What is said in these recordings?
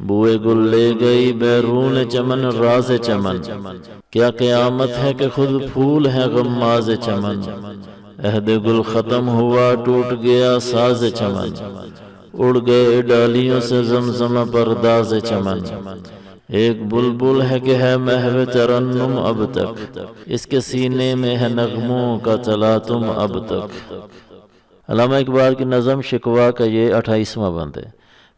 بوئے گل لے گئی بیرون چمن راز چمن، کیا قیامت ہے کہ خود پھول ہے غماز چمن، عہد گل ختم ہوا ٹوٹ گیا ساز چمن، اڑ گئے ڈالیوں سے زمزمہ پرداز چمن، ایک بلبل ہے کہ ہے محو ترنم اب تک، اس کے سینے میں ہے نغموں کا تلاطم اب تک۔ علامہ اقبال کی نظم شکوہ کا یہ 28واں بند ہے۔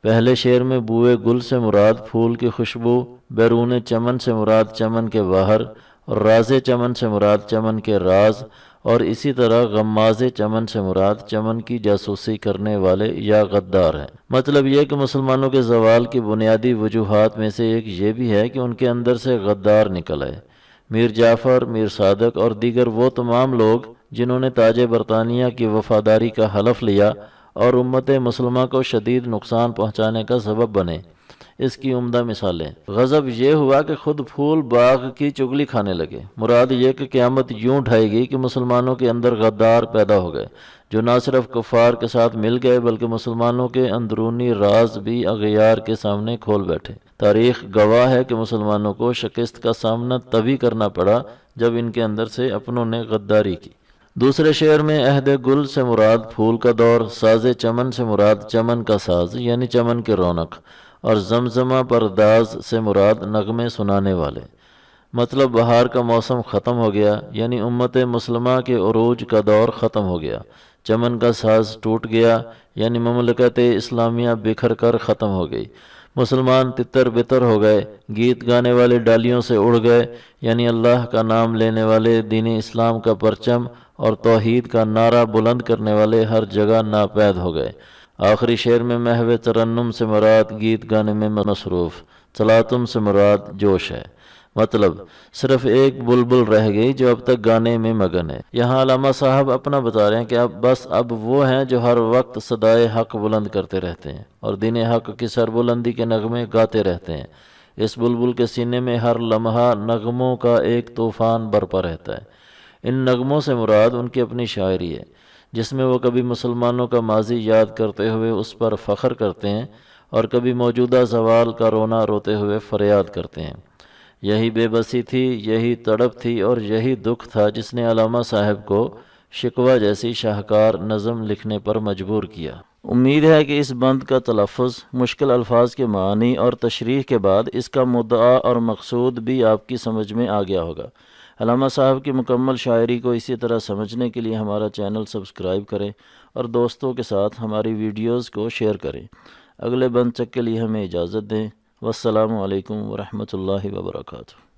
پہلے شعر میں بوئے گل سے مراد پھول کی خوشبو، بیرون چمن سے مراد چمن کے باہر، اور راز چمن سے مراد چمن کے راز، اور اسی طرح غماز چمن سے مراد چمن کی جاسوسی کرنے والے یا غدار ہیں۔ مطلب یہ کہ مسلمانوں کے زوال کی بنیادی وجوہات میں سے ایک یہ بھی ہے کہ ان کے اندر سے غدار نکل آئے۔ میر جعفر، میر صادق اور دیگر وہ تمام لوگ جنہوں نے تاج برطانیہ کی وفاداری کا حلف لیا اور امت مسلمہ کو شدید نقصان پہنچانے کا سبب بنے، اس کی عمدہ مثالیں۔ غضب یہ ہوا کہ خود پھول باغ کی چگلی کھانے لگے۔ مراد یہ کہ قیامت یوں ڈھائے گی کہ مسلمانوں کے اندر غدار پیدا ہو گئے، جو نہ صرف کفار کے ساتھ مل گئے بلکہ مسلمانوں کے اندرونی راز بھی اغیار کے سامنے کھول بیٹھے۔ تاریخ گواہ ہے کہ مسلمانوں کو شکست کا سامنا تبھی کرنا پڑا جب ان کے اندر سے اپنوں نے غداری کی۔ دوسرے شعر میں عہد گل سے مراد پھول کا دور، ساز چمن سے مراد چمن کا ساز یعنی چمن کی رونق، اور زمزمہ پرداز سے مراد نغمے سنانے والے۔ مطلب بہار کا موسم ختم ہو گیا، یعنی امت مسلمہ کے عروج کا دور ختم ہو گیا۔ چمن کا ساز ٹوٹ گیا، یعنی مملکت اسلامیہ بکھر کر ختم ہو گئی۔ مسلمان تتر بتر ہو گئے، گیت گانے والے ڈالیوں سے اڑ گئے، یعنی اللہ کا نام لینے والے دین اسلام کا پرچم اور توحید کا نعرہ بلند کرنے والے ہر جگہ ناپید ہو گئے۔ آخری شعر میں محو ترنم سے مراد گیت گانے میں مصروف، تلاطم سے مراد جوش ہے۔ مطلب صرف ایک بلبل رہ گئی جو اب تک گانے میں مگن ہے۔ یہاں علامہ صاحب اپنا بتا رہے ہیں کہ اب وہ ہیں جو ہر وقت صدائے حق بلند کرتے رہتے ہیں اور دین حق کی سربلندی کے نغمے گاتے رہتے ہیں۔ اس بلبل کے سینے میں ہر لمحہ نغموں کا ایک طوفان برپا رہتا ہے۔ ان نغموں سے مراد ان کی اپنی شاعری ہے، جس میں وہ کبھی مسلمانوں کا ماضی یاد کرتے ہوئے اس پر فخر کرتے ہیں اور کبھی موجودہ زوال کا رونا روتے ہوئے فریاد کرتے ہیں۔ یہی بے بسی تھی، یہی تڑپ تھی اور یہی دکھ تھا جس نے علامہ صاحب کو شکوہ جیسی شاہکار نظم لکھنے پر مجبور کیا۔ امید ہے کہ اس بند کا تلفظ، مشکل الفاظ کے معنی اور تشریح کے بعد اس کا مدعا اور مقصود بھی آپ کی سمجھ میں آ گیا ہوگا۔ علامہ صاحب کی مکمل شاعری کو اسی طرح سمجھنے کے لیے ہمارا چینل سبسکرائب کریں اور دوستوں کے ساتھ ہماری ویڈیوز کو شیئر کریں۔ اگلے بند تک کے لیے ہمیں اجازت دیں۔ والسلام علیکم ورحمۃ اللہ وبرکاتہ۔